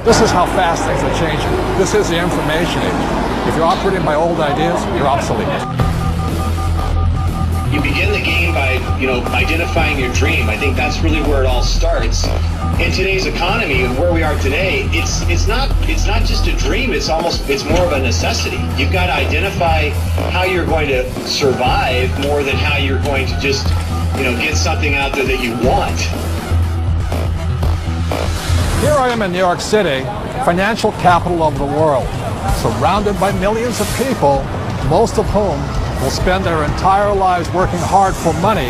This is how fast things are changing. This is the information age. If you're operating by old ideas, you're obsolete. You begin the game by, identifying your dream. I think that's really where it all starts. In today's economy and where we are today, it's not just a dream. It's more of a necessity. You've got to identify how you're going to survive more than how you're going to just, get something out there that you want. Here I am in New York City, financial capital of the world, surrounded by millions of people, most of whom will spend their entire lives working hard for money,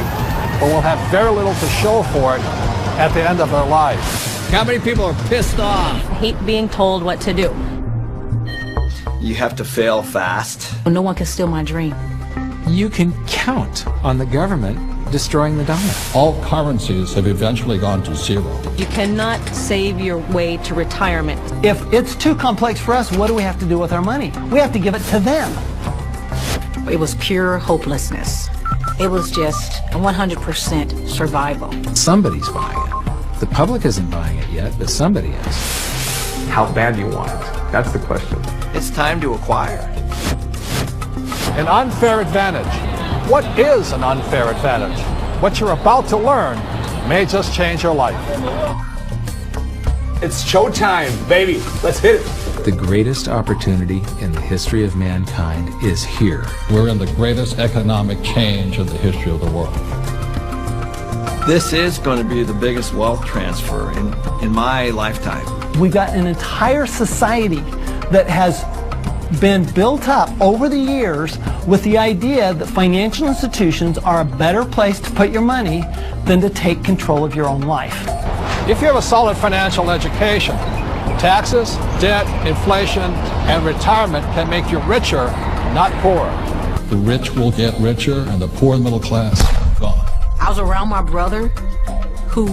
but will have very little to show for it at the end of their lives. How many people are pissed off? I hate being told what to do. You have to fail fast. No one can steal my dream. You can count on the government destroying the dollar. All currencies have eventually gone to zero. You cannot save your way to retirement. If it's too complex for us, what do we have to do with our money? We have to give it to them. It was pure hopelessness. It was just 100% survival. Somebody's buying it. The public isn't buying it yet, but somebody is. How bad do you want it? That's the question. It's time to acquire. An unfair advantage. What is an unfair advantage? What you're about to learn may just change your life. It's showtime, baby. Let's hit it. The greatest opportunity in the history of mankind is here. We're in the greatest economic change in the history of the world. This is going to be the biggest wealth transfer in my lifetime. We've got an entire society that has been built up over the years with the idea that financial institutions are a better place to put your money than to take control of your own life. If you have a solid financial education, taxes, debt, inflation, and retirement can make you richer, not poorer. The rich will get richer and the poor and middle class gone. I was around my brother who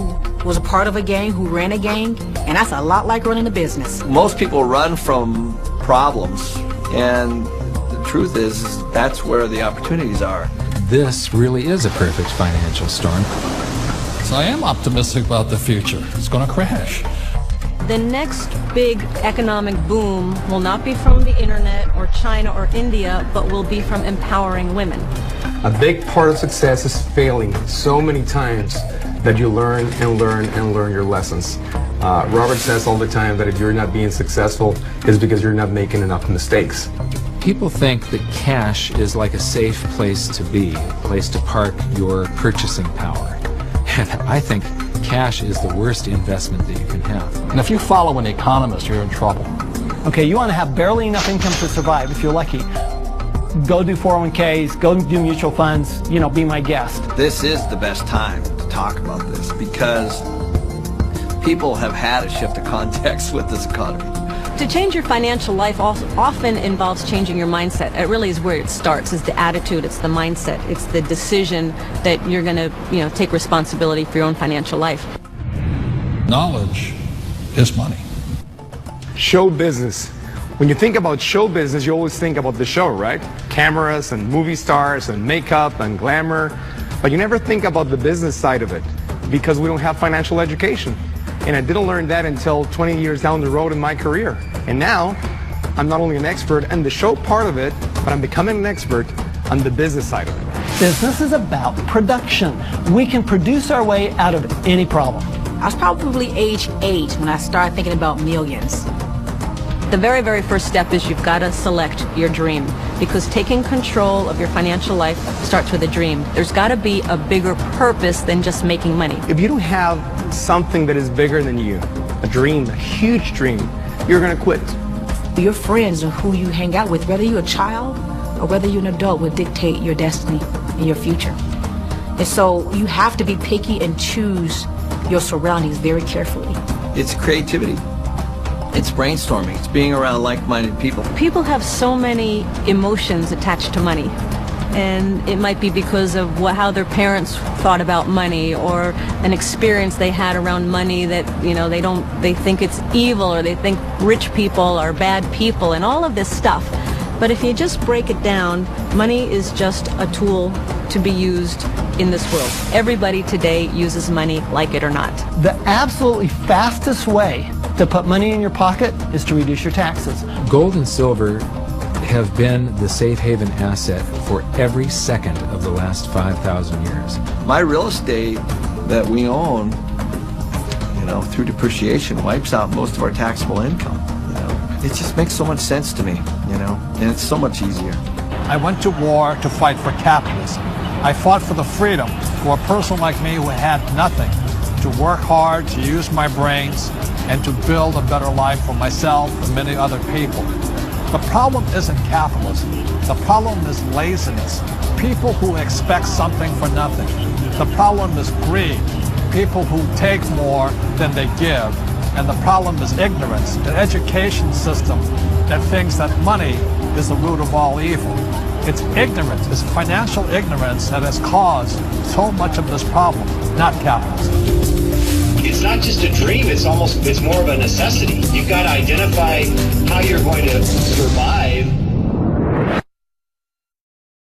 was a part of a gang, who ran a gang, and that's a lot like running a business. Most people run from problems, and the truth is that's where the opportunities are. This really is a perfect financial storm. So I am optimistic about the future. It's going to crash. The next big economic boom will not be from the internet or China or India, but will be from empowering women. A big part of success is failing so many times that you learn and learn and learn your lessons. Robert says all the time that if you're not being successful, it's because you're not making enough mistakes. People think that cash is like a safe place to be, a place to park your purchasing power. And I think cash is the worst investment that you can have. And if you follow an economist, you're in trouble. Okay, you want to have barely enough income to survive. If you're lucky, go do 401ks, go do mutual funds, be my guest. This is the best time to talk about this because people have had a shift of context with this economy. To change your financial life often involves changing your mindset. It really is where it starts, is the attitude, it's the mindset, it's the decision that you're going to, take responsibility for your own financial life. Knowledge is money. Show business. When you think about show business, you always think about the show, right? Cameras and movie stars and makeup and glamour. But you never think about the business side of it because we don't have financial education. And I didn't learn that until 20 years down the road in my career. And now, I'm not only an expert in the show part of it, but I'm becoming an expert on the business side of it. Business is about production. We can produce our way out of any problem. I was probably age 8 when I started thinking about millions. The very, very first step is you've got to select your dream, because taking control of your financial life starts with a dream. There's got to be a bigger purpose than just making money. If you don't have something that is bigger than you, a dream, a huge dream, you're going to quit. Your friends and who you hang out with, whether you're a child or whether you're an adult, will dictate your destiny and your future. And so you have to be picky and choose your surroundings very carefully. It's creativity. It's brainstorming. It's being around like-minded people. People have so many emotions attached to money. And it might be because of how their parents thought about money, or an experience they had around money that, they think it's evil, or they think rich people are bad people, and all of this stuff. But if you just break it down, money is just a tool to be used in this world. Everybody today uses money, like it or not. The absolutely fastest way To put money in your pocket is to reduce your taxes. Gold and silver have been the safe haven asset for every second of the last 5,000 years. My real estate that we own, through depreciation wipes out most of our taxable income. It just makes so much sense to me, and it's so much easier. I went to war to fight for capitalism. I fought for the freedom for a person like me who had nothing, to work hard, to use my brains, and to build a better life for myself and many other people. The problem isn't capitalism. The problem is laziness. People who expect something for nothing. The problem is greed. People who take more than they give. And the problem is ignorance, an education system that thinks that money is the root of all evil. It's ignorance, it's financial ignorance that has caused so much of this problem, not capitalism. It's not just a dream, it's more of a necessity. You've got to identify how you're going to survive